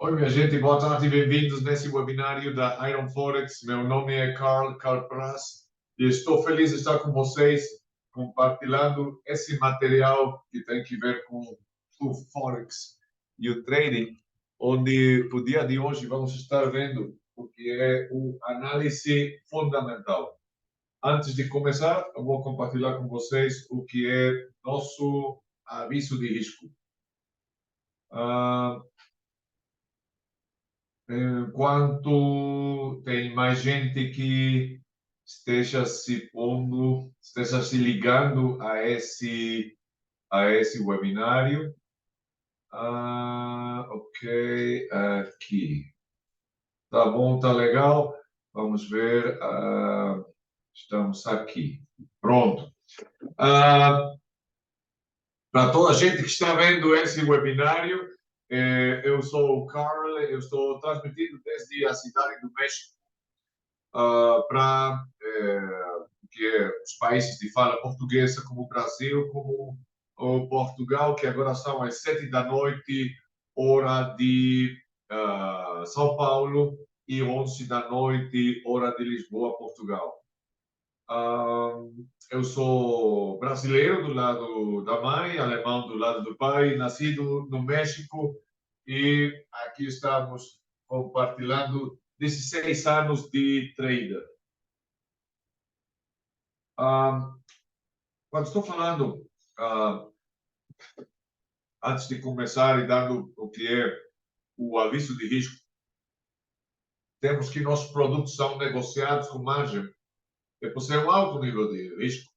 Oi, minha gente, boa tarde e bem-vindos nesse webinário da Iron Forex. Meu nome é Carl Praz e estou feliz de estar com vocês compartilhando esse material que tem que ver com o Forex e o trading, onde o dia de hoje vamos estar vendo o que é o análise fundamental. Antes de começar, eu vou compartilhar com vocês o que é nosso aviso de risco. Enquanto tem mais gente que esteja se ligando a esse webinário. Ok, aqui. Tá bom, tá legal. Vamos ver. Estamos aqui. Pronto. Para toda a gente que está vendo esse webinário, eu sou o Carl, eu estou transmitindo desde a cidade do México para os países de fala portuguesa, como o Brasil, como o Portugal, que agora são as 7 da noite, hora de São Paulo, e 11 da noite, hora de Lisboa, Portugal. Eu sou brasileiro do lado da mãe, alemão do lado do pai, nascido no México, e aqui estamos compartilhando 16 anos de trader. Quando estou falando, antes de começar e dando o que é o aviso de risco, temos que nossos produtos são negociados com margem. É possível um alto nível de risco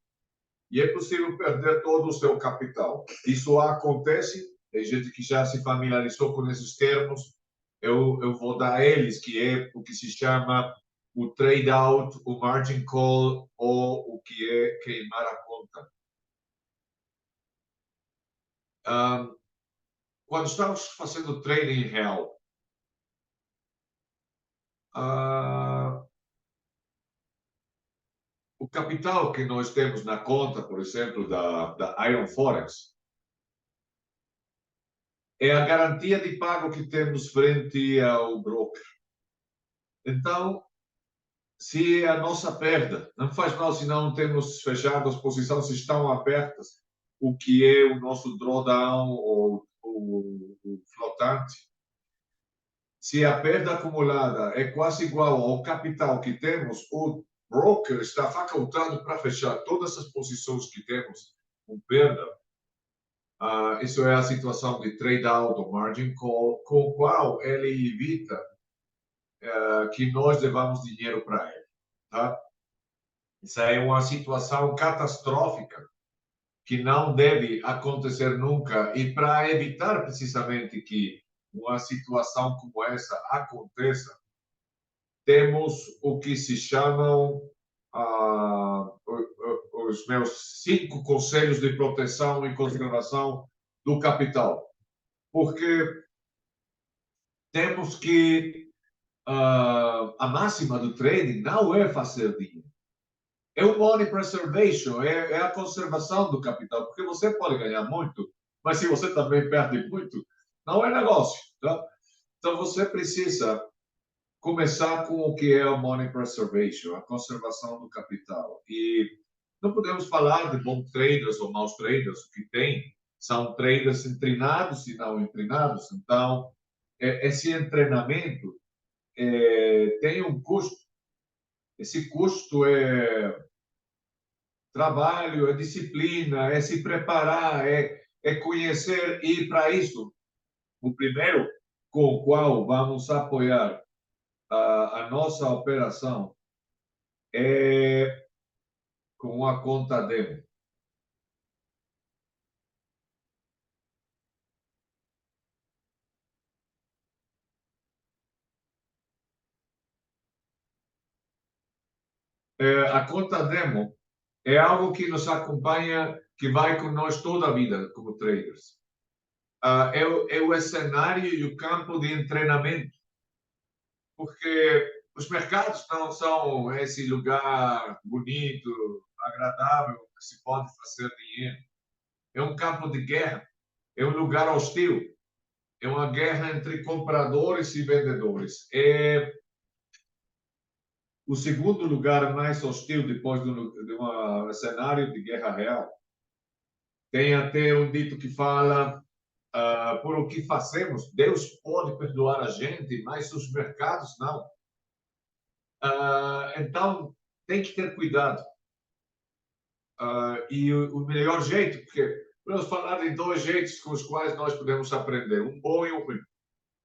e é possível perder todo o seu capital. Isso acontece, tem gente que já se familiarizou com esses termos, eu vou dar a eles, que é o que se chama o trade out, o margin call, ou o que é queimar a conta. Quando estamos fazendo trading real, o capital que nós temos na conta, por exemplo, da Iron Forex, é a garantia de pago que temos frente ao broker. Então, se a nossa perda não faz mal se não temos fechado as posições, se estão abertas, o que é o nosso drawdown ou o flotante, se a perda acumulada é quase igual ao capital que temos, o broker está facultado para fechar todas as posições que temos com perda. Isso é a situação de trade out ou margin call, com o qual ele evita que nós levamos dinheiro para ele. Tá? Isso é uma situação catastrófica que não deve acontecer nunca, e para evitar precisamente que uma situação como essa aconteça, temos o que se chamam os meus 5 conselhos de proteção e conservação do capital. Porque temos que a máxima do trading não é fazer dinheiro. É o money preservation, é a conservação do capital, porque você pode ganhar muito, mas se você também perde muito, não é negócio. Tá? Então você precisa começar com o que é o money preservation, a conservação do capital. E não podemos falar de bons traders ou maus traders, o que tem são traders treinados e não treinados. Então, esse treinamento tem um custo. Esse custo é trabalho, é disciplina, é se preparar, é conhecer. E para isso, o primeiro com o qual vamos apoiar a nossa operação é com a conta demo. A conta demo é algo que nos acompanha, que vai com nós toda a vida como traders. É o cenário e o campo de treinamento, porque os mercados não são esse lugar bonito, agradável, que se pode fazer dinheiro. É um campo de guerra, é um lugar hostil. É uma guerra entre compradores e vendedores. O segundo lugar mais hostil depois de um cenário de guerra real. Tem até um dito que fala, por o que fazemos, Deus pode perdoar a gente, mas os mercados não. Então, tem que ter cuidado. E o melhor jeito, porque vamos falar de dois jeitos com os quais nós podemos aprender, um bom e um ruim.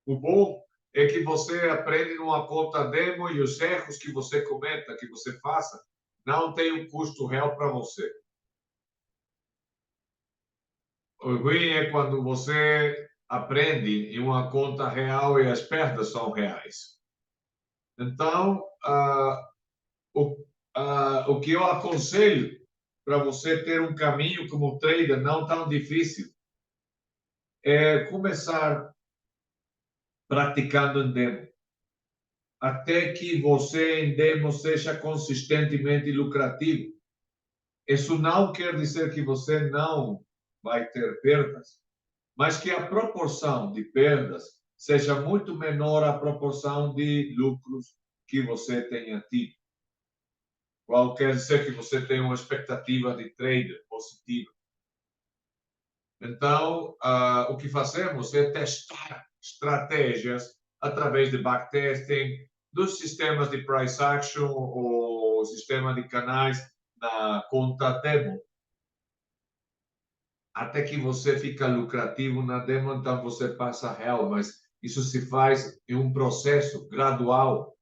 O bom é que você aprende numa conta demo e os erros que você cometa, que você faça, não tem um custo real para você. O ruim é quando você aprende em uma conta real e as perdas são reais. Então, o que eu aconselho para você ter um caminho como trader não tão difícil é começar praticando em demo, até que você em demo seja consistentemente lucrativo. Isso não quer dizer que você não vai ter perdas, mas que a proporção de perdas seja muito menor à proporção de lucros que você tenha tido. Qual quer dizer que você tem uma expectativa de trader positiva. Então, o que fazemos é testar estratégias através de backtesting, dos sistemas de price action ou sistema de canais na conta demo, até que você fica lucrativo na demo, então você passa real, mas isso se faz em um processo gradual,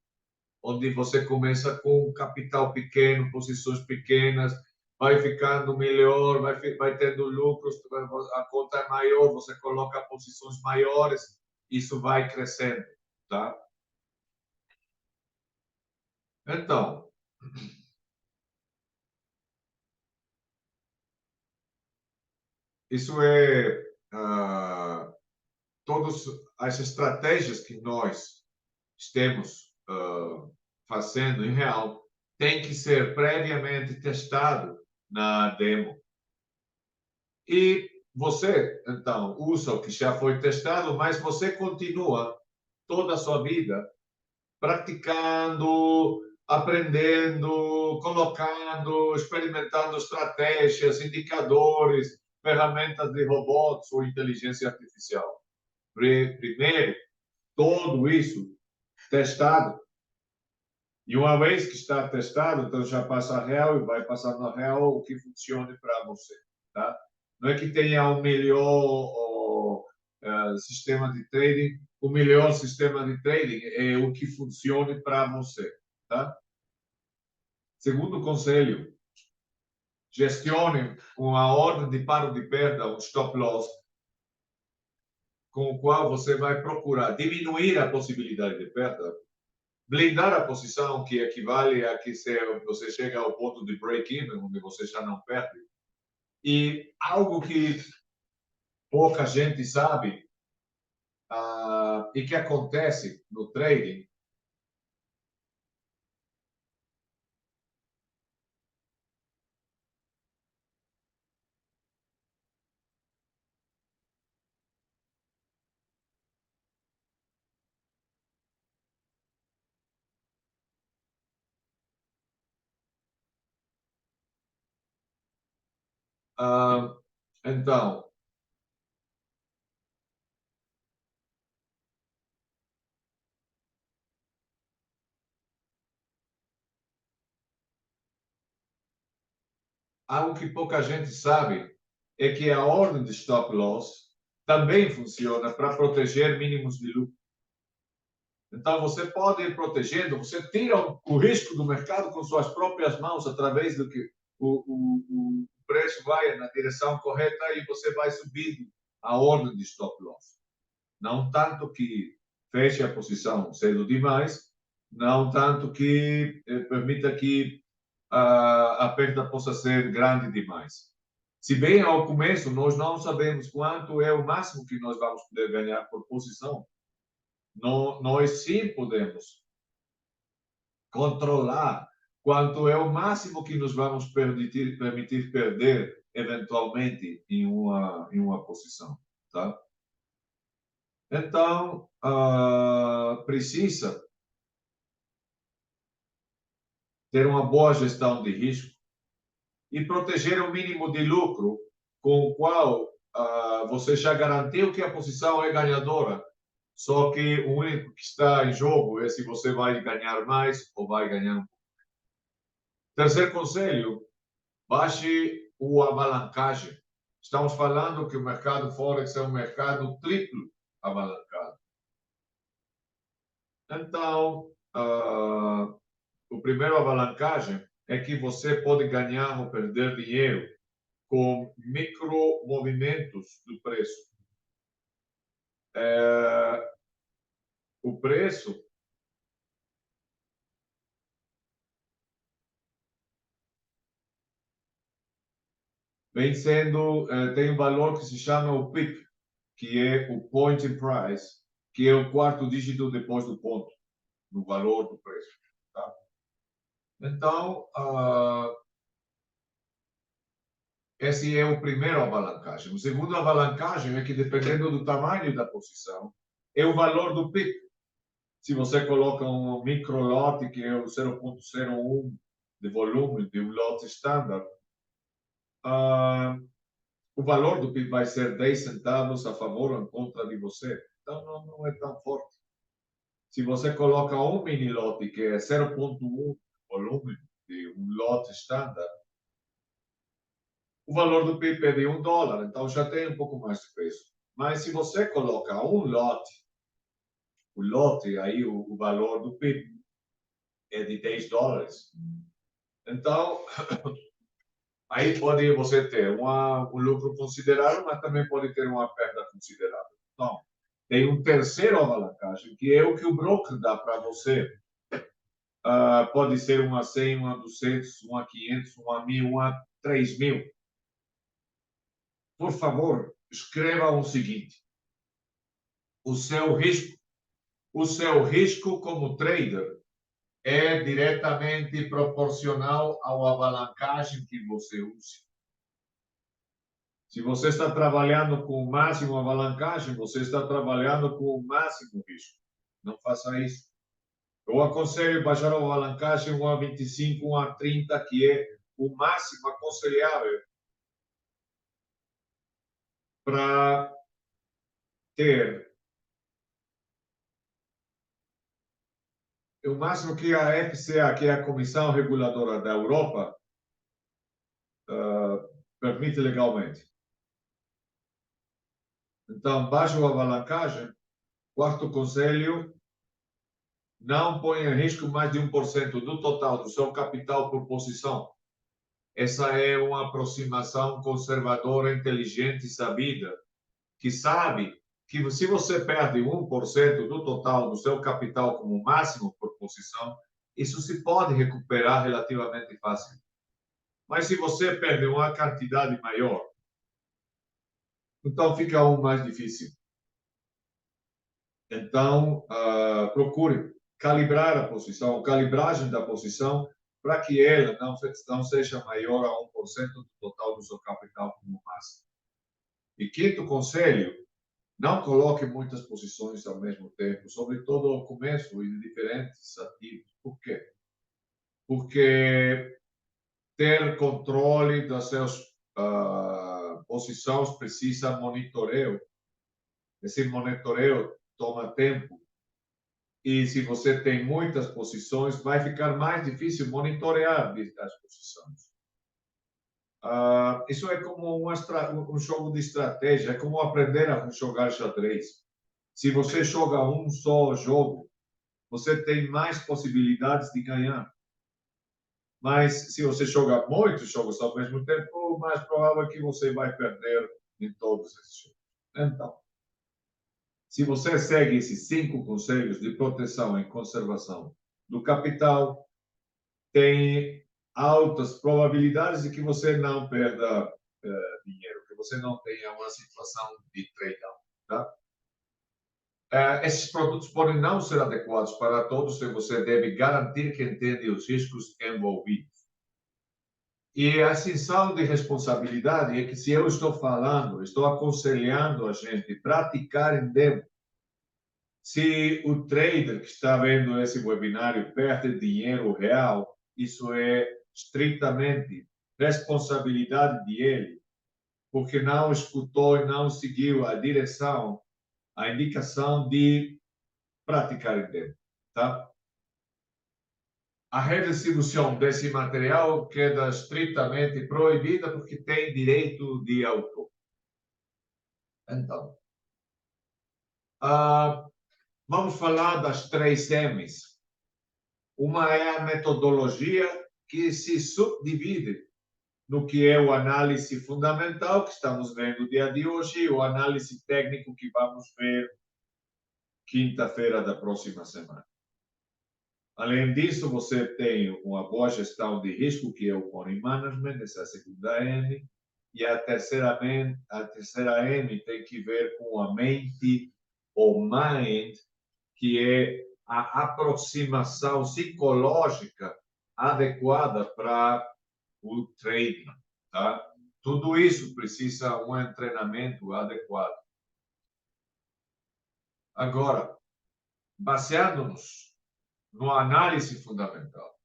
onde você começa com um capital pequeno, posições pequenas, vai ficando melhor, vai tendo lucros, a conta é maior, você coloca posições maiores, isso vai crescendo, tá? Então, isso é todas as estratégias que nós estamos fazendo em real tem que ser previamente testado na demo. E você, então, usa o que já foi testado, mas você continua toda a sua vida praticando, aprendendo, colocando, experimentando estratégias, indicadores, ferramentas de robots ou inteligência artificial. Primeiro, tudo isso testado. E uma vez que está testado, então já passa a real e vai passar na real o que funcione para você, tá? Não é que tenha um melhor sistema de trading, o melhor sistema de trading é o que funcione para você, tá? Segundo conselho, gestione com a ordem de paro de perda, um stop loss, com o qual você vai procurar diminuir a possibilidade de perda, blindar a posição, que equivale a que você chega ao ponto de break-even, onde você já não perde. E algo que pouca gente sabe e que acontece no trading, então, algo que pouca gente sabe é que a ordem de stop loss também funciona para proteger mínimos de lucro. Então, você pode ir protegendo, você tira o risco do mercado com suas próprias mãos, através do que o preço vai na direção correta e você vai subindo a ordem de stop loss. Não tanto que feche a posição cedo demais, não tanto que permita que a perda possa ser grande demais. Se bem ao começo nós não sabemos quanto é o máximo que nós vamos poder ganhar por posição, nós sim podemos controlar quanto é o máximo que nos vamos permitir perder, eventualmente, em uma posição. Tá? Então, precisa ter uma boa gestão de risco e proteger o mínimo de lucro com o qual você já garantiu que a posição é ganhadora. Só que o único que está em jogo é se você vai ganhar mais ou vai ganhar um pouco. Terceiro conselho, baixe o alavancagem. Estamos falando que o mercado Forex é um mercado triplo alavancado. Então, o primeiro alavancagem é que você pode ganhar ou perder dinheiro com micro movimentos do preço. O preço vem sendo, tem um valor que se chama o PIP, que é o Point in Price, que é o quarto dígito depois do ponto, no valor do preço. Tá? Então, esse é o primeiro alavancagem. O segundo alavancagem é que, dependendo do tamanho da posição, é o valor do PIP. Se você coloca um micro lote, que é o 0,01 de volume de um lote standard, o valor do PIB vai ser 10 centavos a favor ou em contra de você. Então, não é tão forte. Se você coloca um mini lote, que é 0,1 volume de um lote standard, o valor do PIB é de $1, então já tem um pouco mais de peso. Mas se você coloca um lote, o lote, aí o valor do PIB é de $10. Então, aí pode você ter um lucro considerável, mas também pode ter uma perda considerável. Então, tem um terceiro alavancagem, que é o que o broker dá para você. Pode ser uma 100, uma 200, uma 500, uma 1000, uma 3000. Por favor, escreva o seguinte: o seu risco como trader é diretamente proporcional à alavancagem que você usa. Se você está trabalhando com o máximo alavancagem, você está trabalhando com o máximo risco. Não faça isso. Eu aconselho baixar a alavancagem 1 a 25, 1 a 30, que é o máximo aconselhável para ter o máximo que a FCA, que é a Comissão Reguladora da Europa, permite legalmente. Então, baixa a alavancagem. Quarto conselho, não ponha em risco mais de 1% do total do seu capital por posição. Essa é uma aproximação conservadora, inteligente e sabida, que sabe que se você perde 1% do total do seu capital como máximo por posição, isso se pode recuperar relativamente fácil. Mas se você perde uma quantidade maior, então fica mais difícil. Então, procure calibrar a posição, calibragem da posição, para que ela não seja maior a 1% do total do seu capital como máximo. E quinto conselho, não coloque muitas posições ao mesmo tempo, sobretudo ao começo e de diferentes ativos. Por quê? Porque ter controle das suas posições precisa monitoreio. Esse monitoreio toma tempo. E se você tem muitas posições, vai ficar mais difícil monitorear as posições. Isso é como um jogo de estratégia, é como aprender a jogar xadrez. Se você joga um só jogo, você tem mais possibilidades de ganhar. Mas se você joga muitos jogos ao mesmo tempo, o mais provável é que você vai perder em todos esses jogos. Então, se você segue esses 5 conselhos de proteção e conservação do capital, tem altas probabilidades de que você não perda dinheiro, que você não tenha uma situação de trade-down. Tá? Esses produtos podem não ser adequados para todos e você deve garantir que entende os riscos envolvidos. E a sensação de responsabilidade é que se eu estou falando, estou aconselhando a gente praticar em demo, Se o trader que está vendo esse webinário perde dinheiro real, isso é estritamente responsabilidade dele, porque não escutou e não seguiu a direção, a indicação de praticar em demo, tá? A redistribuição desse material queda estritamente proibida porque tem direito de autor. Então, vamos falar das 3 M's. Uma é a metodologia que se subdivide no que é o análise fundamental, que estamos vendo no dia de hoje, e o análise técnico, que vamos ver quinta-feira da próxima semana. Além disso, você tem uma boa gestão de risco, que é o Money Management, essa é a segunda M, e a terceira M tem que ver com a mente, ou mind, que é a aproximação psicológica adequada para o trading, tá? Tudo isso precisa um treinamento adequado. Agora, baseando-nos no análise fundamental,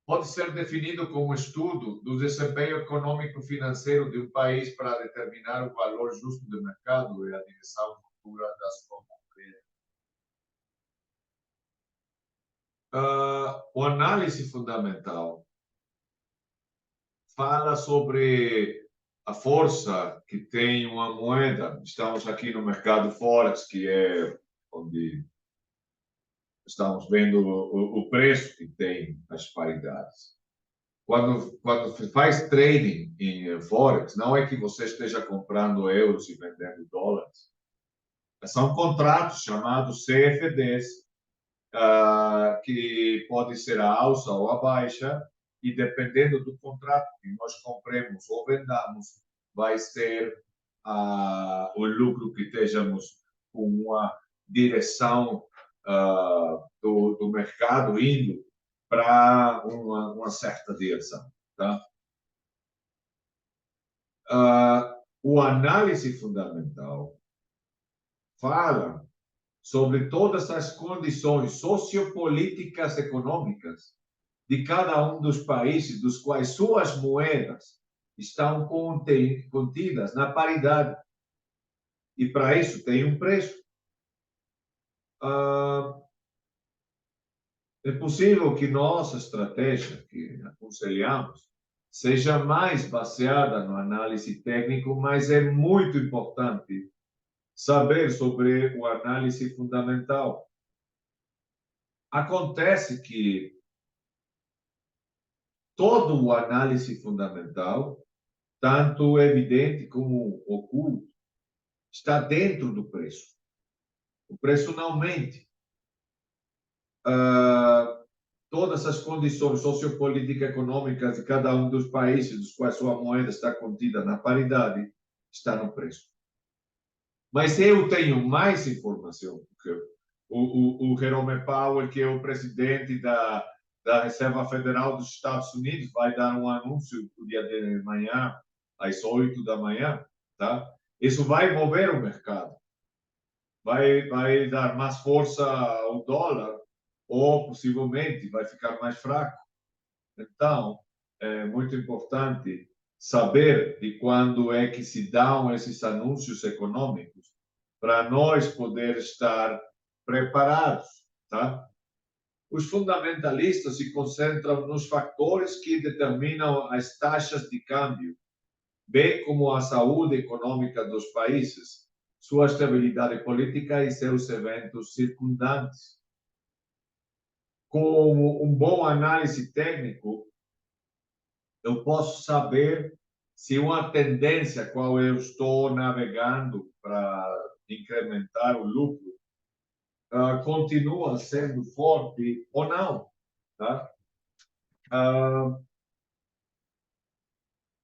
pode ser definido como estudo do desempenho econômico-financeiro de um país para determinar o valor justo do mercado e a direção futura da sua moeda. O análise fundamental fala sobre a força que tem uma moeda. Estamos aqui no mercado Forex, que é onde estamos vendo o preço que tem as paridades. Quando faz trading em Forex, não é que você esteja comprando euros e vendendo dólares. São contratos chamados CFDs, que pode ser a alça ou a baixa, e dependendo do contrato que nós compremos ou vendamos, vai ser o lucro que estejamos com uma direção do mercado indo para uma certa direção. Tá? O análise fundamental fala sobre todas as condições sociopolíticas econômicas de cada um dos países, dos quais suas moedas estão contidas na paridade. E para isso tem um preço. É possível que nossa estratégia, que aconselhamos, seja mais baseada no análise técnico, mas é muito importante saber sobre o análise fundamental. Acontece que todo o análise fundamental, tanto evidente como oculto, está dentro do preço. O preço não mente. Todas as condições sociopolíticas e econômicas de cada um dos países dos quais sua moeda está contida na paridade está no preço. Mas eu tenho mais informação, porque o Jerome Powell, que é o presidente da Reserva Federal dos Estados Unidos, vai dar um anúncio no dia de manhã, às 8 da manhã, tá? Isso vai mover o mercado. Vai dar mais força ao dólar, ou possivelmente vai ficar mais fraco. Então, é muito importante saber de quando é que se dão esses anúncios econômicos para nós poder estar preparados, tá? Os fundamentalistas se concentram nos fatores que determinam as taxas de câmbio, bem como a saúde econômica dos países, sua estabilidade política e seus eventos circundantes. Com um bom análise técnico, eu posso saber se uma tendência qual eu estou navegando para incrementar o lucro continua sendo forte ou não, tá?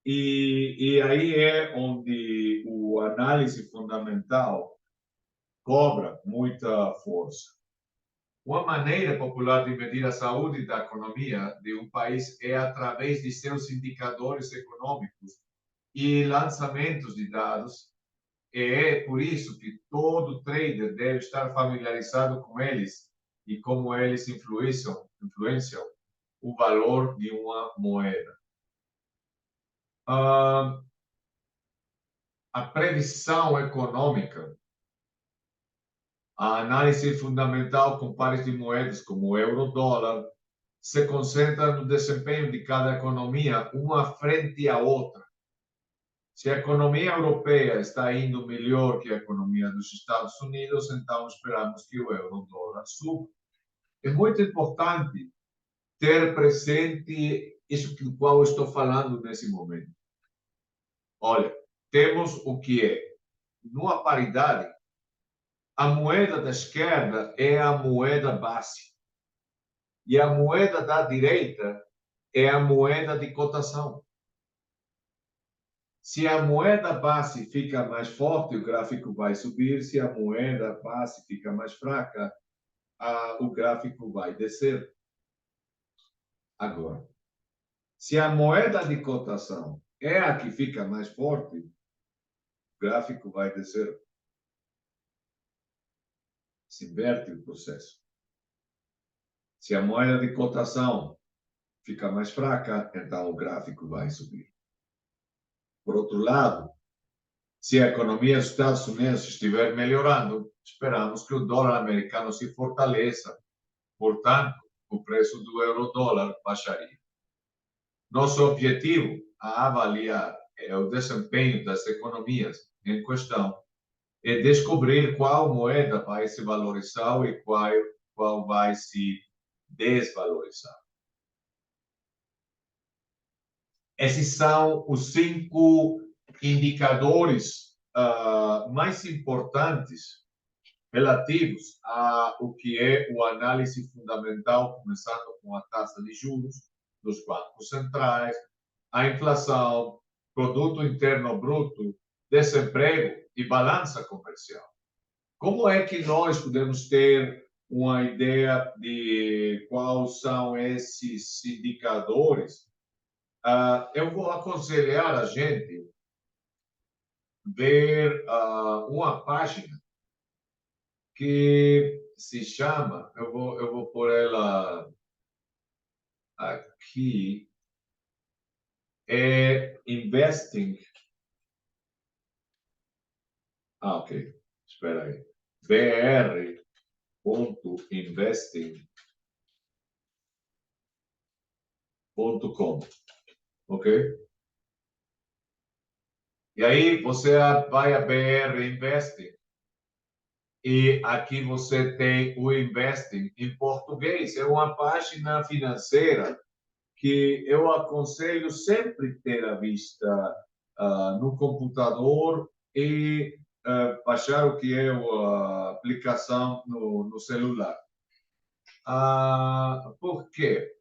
E aí é onde o análise fundamental cobra muita força. Uma maneira popular de medir a saúde da economia de um país é através de seus indicadores econômicos e lançamentos de dados é por isso que todo trader deve estar familiarizado com eles e como eles influenciam o valor de uma moeda. A previsão econômica, a análise fundamental com pares de moedas como o euro-dólar, se concentra no desempenho de cada economia, uma frente à outra. Se a economia europeia está indo melhor que a economia dos Estados Unidos, então esperamos que o euro-dólar suba. É muito importante ter presente isso do qual eu estou falando nesse momento. Olha, temos o que é, numa paridade, a moeda da esquerda é a moeda base e a moeda da direita é a moeda de cotação. Se a moeda base fica mais forte, o gráfico vai subir. Se a moeda base fica mais fraca, o gráfico vai descer. Agora, se a moeda de cotação é a que fica mais forte, o gráfico vai descer. Se inverte o processo. Se a moeda de cotação fica mais fraca, então o gráfico vai subir. Por outro lado, se a economia dos Estados Unidos estiver melhorando, esperamos que o dólar americano se fortaleça. Portanto, o preço do euro-dólar baixaria. Nosso objetivo a avaliar é o desempenho das economias em questão e descobrir qual moeda vai se valorizar e qual vai se desvalorizar. Esses são os 5 indicadores mais importantes relativos ao que é o análise fundamental, começando com a taxa de juros dos bancos centrais, a inflação, produto interno bruto, desemprego e balança comercial. Como é que nós podemos ter uma ideia de quais são esses indicadores? Eu vou aconselhar a gente ver uma página que se chama, eu vou pôr ela aqui, é Investing. Ok, espera aí. br.investing.com, ok? E aí você vai a BR Investing e aqui você tem o Investing em português. É uma página financeira que eu aconselho sempre ter à vista no computador e baixar o que é a aplicação no celular. Por quê?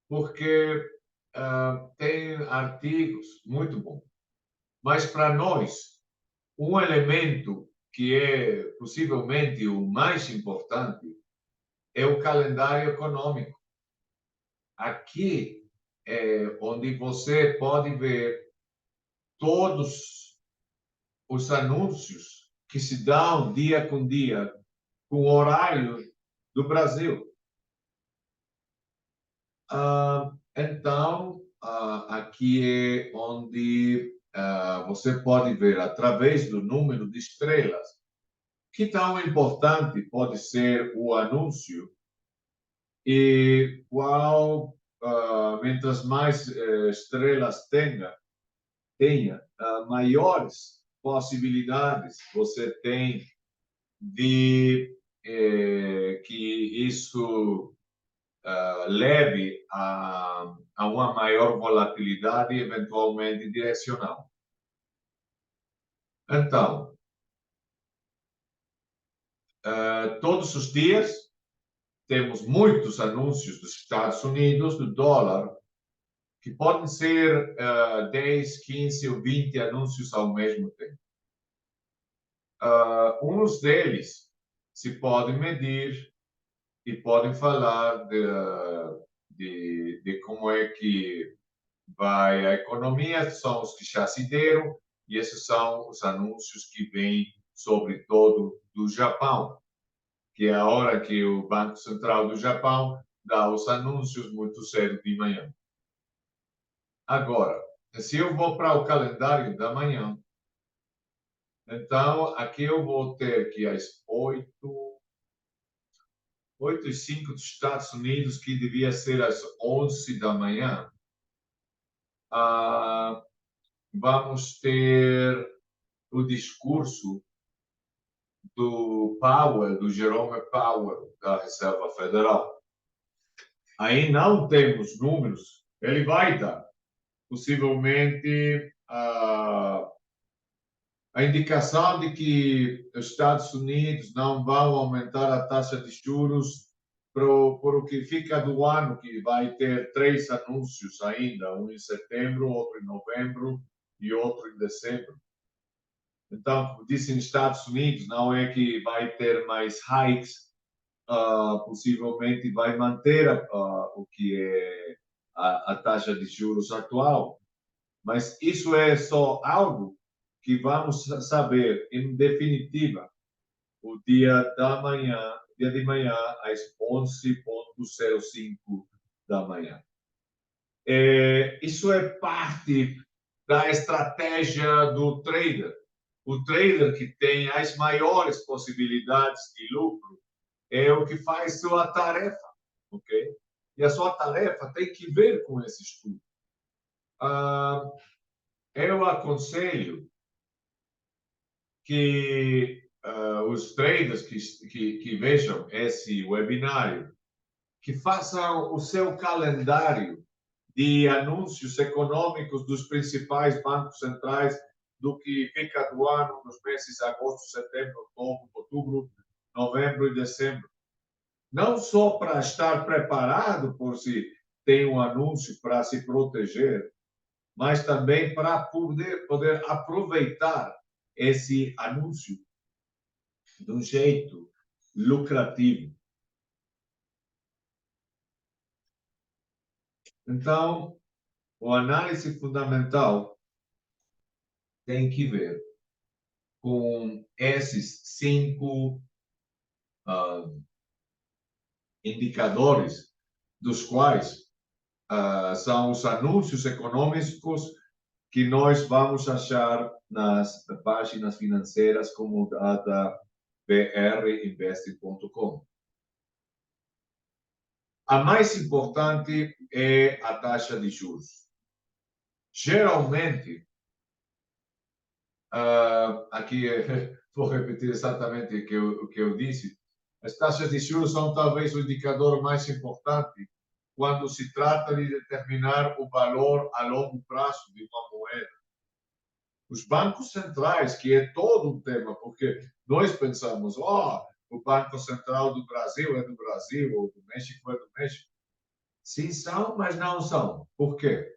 Porque tem artigos muito bons. Mas para nós, um elemento que é possivelmente o mais importante é o calendário econômico. Aqui é onde você pode ver todos os anúncios que se dão dia com dia, com o horário do Brasil. Então, aqui é onde você pode ver, através do número de estrelas, que tão importante pode ser o anúncio e qual, mientras mais estrelas tenha maiores possibilidades você tem de que isso leve a uma maior volatilidade e eventualmente direcional. Então, todos os dias temos muitos anúncios dos Estados Unidos, do dólar, que podem ser 10, 15 ou 20 anúncios ao mesmo tempo. Uns deles se podem medir e podem falar de como é que vai a economia, são os que já se deram, e esses são os anúncios que vêm, sobretudo, do Japão, que é a hora que o Banco Central do Japão dá os anúncios muito cedo de manhã. Agora, se eu vou para o calendário da manhã, então aqui eu vou ter que às 8h05 dos Estados Unidos, que devia ser às 11 da manhã, vamos ter o discurso do Powell, do Jerome Powell, da Reserva Federal. Aí não temos números, ele vai dar, possivelmente, a indicação de que os Estados Unidos não vão aumentar a taxa de juros por o que fica do ano, que vai ter 3 anúncios ainda, um em setembro, outro em novembro e outro em dezembro. Então, como disse, nos Estados Unidos, não é que vai ter mais hikes, possivelmente vai manter o que é a taxa de juros atual. Mas isso é só algo que vamos saber, em definitiva, o dia de manhã, às 11h05 da manhã. Isso é parte da estratégia do trader. O trader que tem as maiores possibilidades de lucro é o que faz sua tarefa, ok? E a sua tarefa tem que ver com esse estudo. Eu aconselho que os traders que vejam esse webinário, que façam o seu calendário de anúncios econômicos dos principais bancos centrais do que fica do ano nos meses de agosto, setembro, outubro, novembro e dezembro. Não só para estar preparado por se tem um anúncio para se proteger, mas também para poder aproveitar esse anúncio de um jeito lucrativo. Então, o análise fundamental tem que ver com esses 5 indicadores, dos quais são os anúncios econômicos que nós vamos achar nas páginas financeiras como a da brinvesting.com. A mais importante é a taxa de juros. Geralmente, aqui vou repetir exatamente o que eu disse, as taxas de juros são talvez o indicador mais importante quando se trata de determinar o valor a longo prazo de uma moeda. Os bancos centrais, que é todo um tema, porque nós pensamos, o Banco Central do Brasil é do Brasil, ou do México é do México. Sim, são, mas não são. Por quê?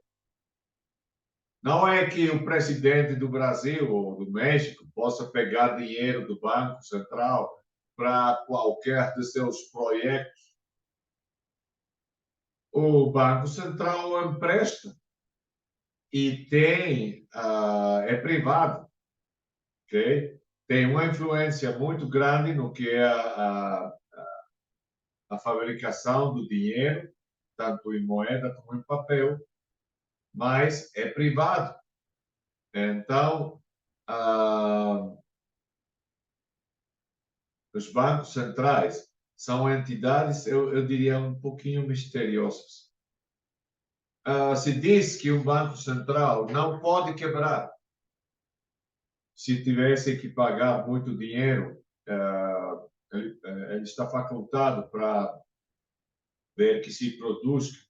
Não é que o presidente do Brasil ou do México possa pegar dinheiro do Banco Central para qualquer de seus projetos. O Banco Central empresta e é privado, ok? Tem uma influência muito grande no que é a fabricação do dinheiro, tanto em moeda como em papel, mas é privado. Então, os bancos centrais são entidades, eu diria, um pouquinho misteriosas. Se diz que um banco central não pode quebrar. Se tivesse que pagar muito dinheiro, ele está facultado para ver que se produz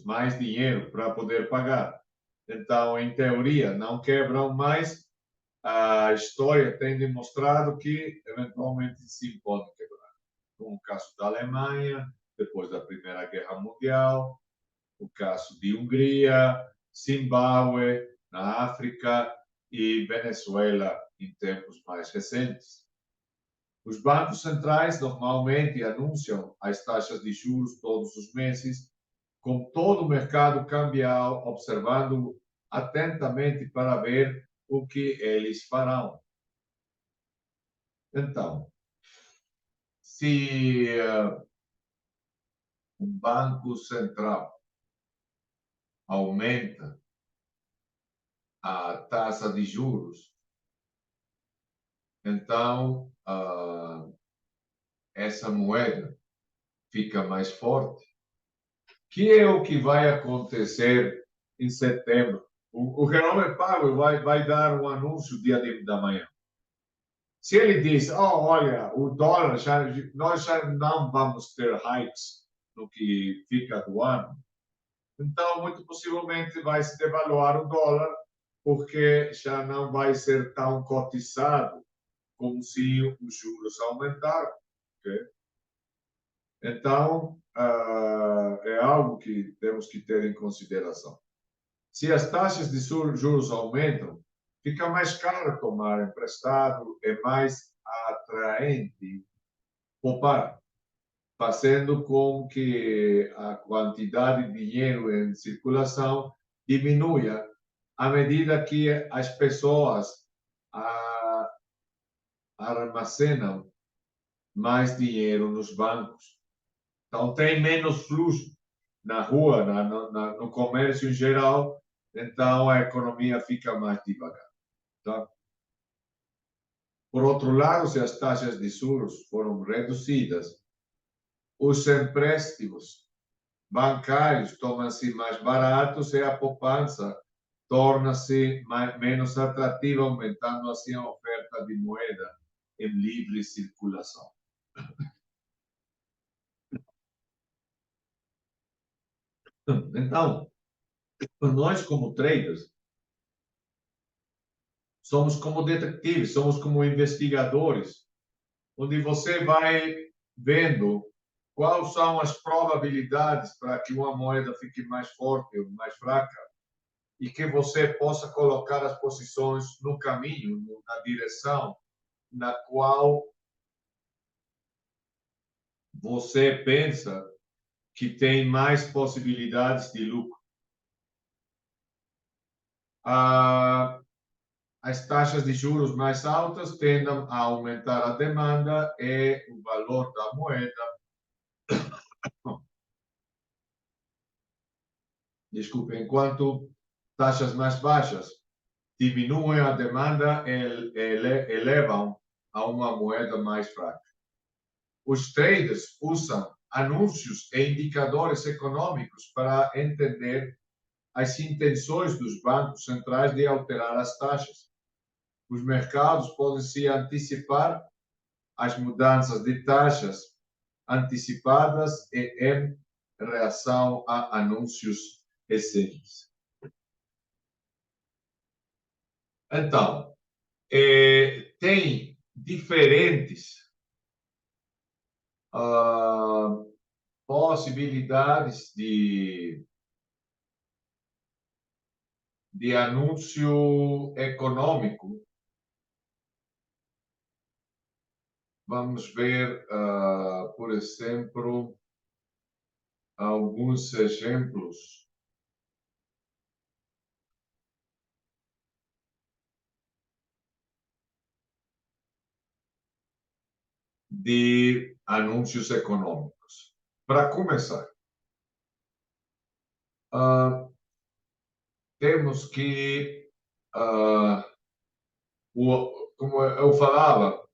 mais dinheiro para poder pagar. Então, em teoria, não quebram mais. A história tem demonstrado que, eventualmente, sim pode quebrar. Como o caso da Alemanha, depois da Primeira Guerra Mundial, o caso de Hungria, Zimbábue, na África, e Venezuela, em tempos mais recentes. Os bancos centrais normalmente anunciam as taxas de juros todos os meses com todo o mercado cambial, observando atentamente para ver o que eles farão. Então, se um banco central aumenta a taxa de juros, então essa moeda fica mais forte, que é o que vai acontecer em setembro. O Jerome Powell vai dar um anúncio dia da manhã. Se ele diz, olha, o dólar, nós já não vamos ter hikes no que fica do ano, então, muito possivelmente, vai se devaluar o dólar, porque já não vai ser tão cotizado como se os juros aumentaram. Okay? Então, é algo que temos que ter em consideração. Se as taxas de juros aumentam, fica mais caro tomar emprestado, é mais atraente poupar, fazendo com que a quantidade de dinheiro em circulação diminua à medida que as pessoas armazenam mais dinheiro nos bancos. Então, tem menos fluxo na rua, no comércio em geral, então a economia fica mais devagar. Tá? Por outro lado, se as taxas de juros foram reduzidas, os empréstimos bancários tornam-se mais baratos e a poupança torna-se menos atrativa, aumentando assim a oferta de moeda em livre circulação. Então, nós como traders, somos como detetives, somos como investigadores, onde você vai vendo quais são as probabilidades para que uma moeda fique mais forte ou mais fraca e que você possa colocar as posições no caminho, na direção na qual você pensa que tem mais possibilidades de lucro. As taxas de juros mais altas tendem a aumentar a demanda e o valor da moeda. Desculpe, enquanto taxas mais baixas diminuem a demanda e elevam a uma moeda mais fraca. Os traders usam anúncios e indicadores econômicos para entender as intenções dos bancos centrais de alterar as taxas. Os mercados podem se antecipar às mudanças de taxas antecipadas e em reação a anúncios recentes. Então, tem diferentes possibilidades de anúncio econômico. Vamos ver, por exemplo, alguns exemplos de anúncios econômicos. Para começar, temos que, como eu falava,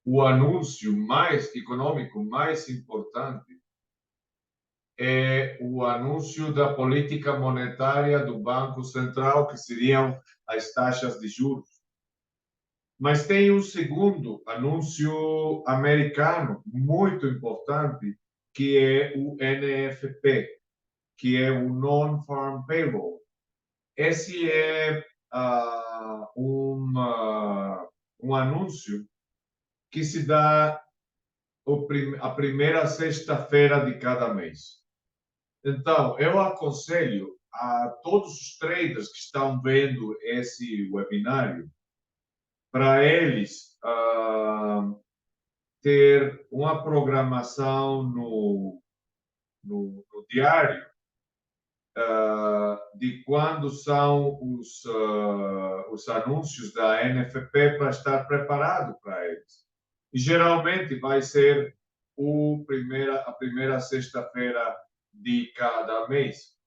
o anúncio mais econômico mais importante é o anúncio da política monetária do Banco Central, que seriam as taxas de juros. Mas tem um segundo anúncio americano muito importante, que é o NFP, que é o Non-Farm Payroll. Esse é um anúncio que se dá a primeira sexta-feira de cada mês. Então, eu aconselho a todos os traders que estão vendo esse webinário, para eles ter uma programação no diário de quando são os anúncios da NFP para estar preparado para eles. E geralmente vai ser a primeira sexta-feira de cada mês.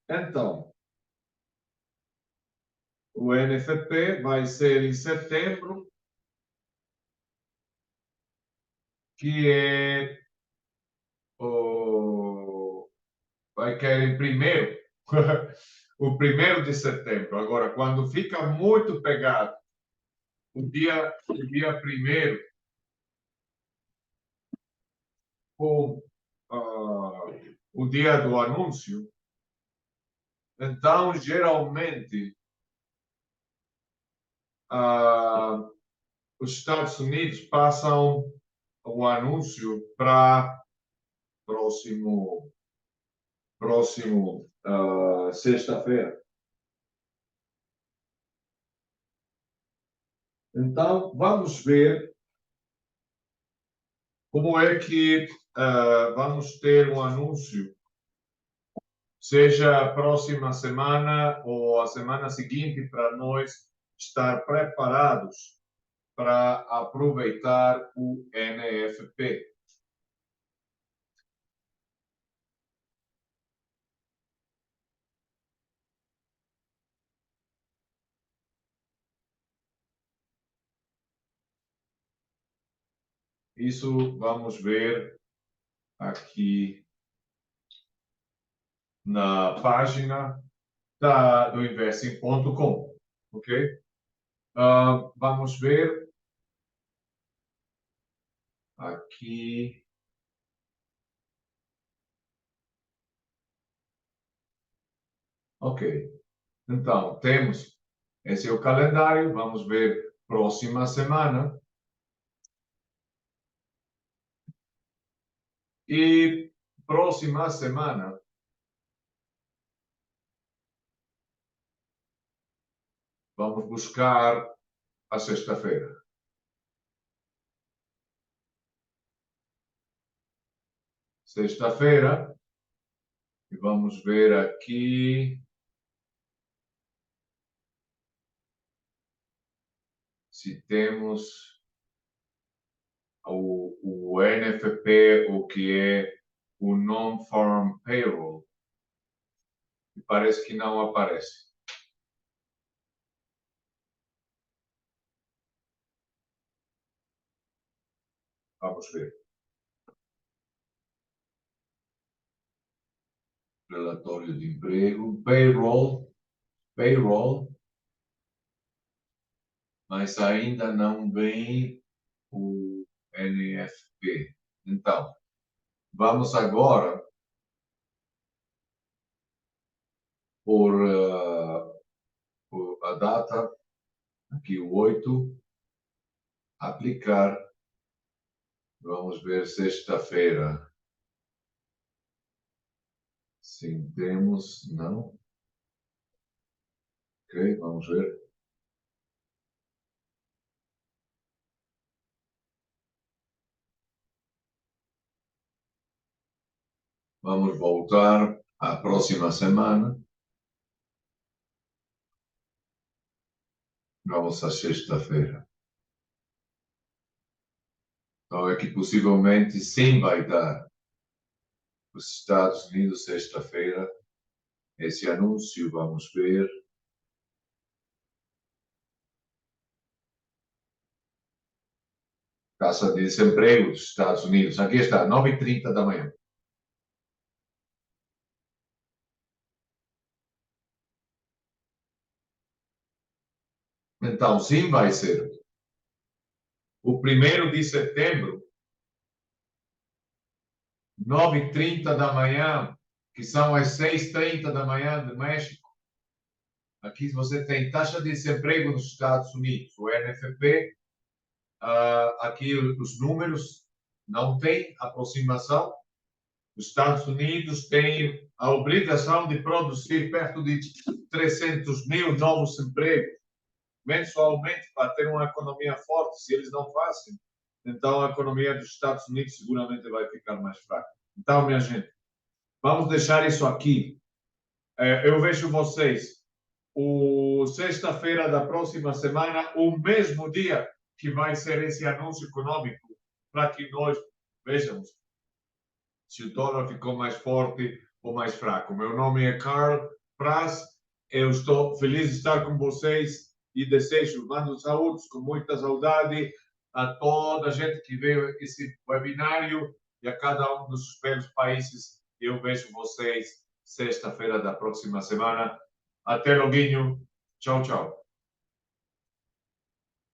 Então, o NFP vai ser em setembro, que é vai cair em primeiro, o 1º de setembro. Agora, quando fica muito pegado, o dia 1º, com o dia do anúncio, então, geralmente, os Estados Unidos passam o anúncio para próximo sexta-feira. Então, vamos ver como é que vamos ter um anúncio, seja a próxima semana ou a semana seguinte, para nós estar preparados para aproveitar o NFP. Isso vamos ver aqui na página do investing.com, ok? Vamos ver aqui. Ok. Então, temos esse é o calendário. Vamos ver próxima semana. E próxima semana vamos buscar a sexta-feira. Sexta-feira, e vamos ver aqui se temos o NFP, o que é o Non-Farm Payroll. E parece que não aparece. Vamos ver. Relatório de emprego, payroll, mas ainda não vem o NFP. Então, vamos agora por a data, aqui o 8, aplicar. Vamos ver sexta-feira. Sim, temos, não. Ok, vamos ver. Vamos voltar à próxima semana. Vamos à sexta-feira. Então, é que possivelmente sim vai dar. Os Estados Unidos, sexta-feira, esse anúncio, vamos ver. Taxa de desemprego dos Estados Unidos. Aqui está, 9h30 da manhã. Então, sim, vai ser. O 1º de setembro, 9h30 da manhã, que são as 6h30 da manhã de México. Aqui você tem taxa de desemprego nos Estados Unidos, o NFP. Aqui os números não tem aproximação. Os Estados Unidos têm a obrigação de produzir perto de 300 mil novos empregos mensalmente para ter uma economia forte. Se eles não fazem, então a economia dos Estados Unidos seguramente vai ficar mais fraca. Então, minha gente, Vamos deixar isso aqui. Eu vejo vocês sexta-feira da próxima semana, o mesmo dia que vai ser esse anúncio econômico, para que nós vejamos se o dólar ficou mais forte ou mais fraco. Meu nome é Carl Praz, eu estou feliz de estar com vocês e desejo, mando saúdes com muita saudade a toda a gente que veio esse webinário e a cada um dos belos países. Eu vejo vocês sexta-feira da próxima semana. Até loguinho. Tchau, tchau.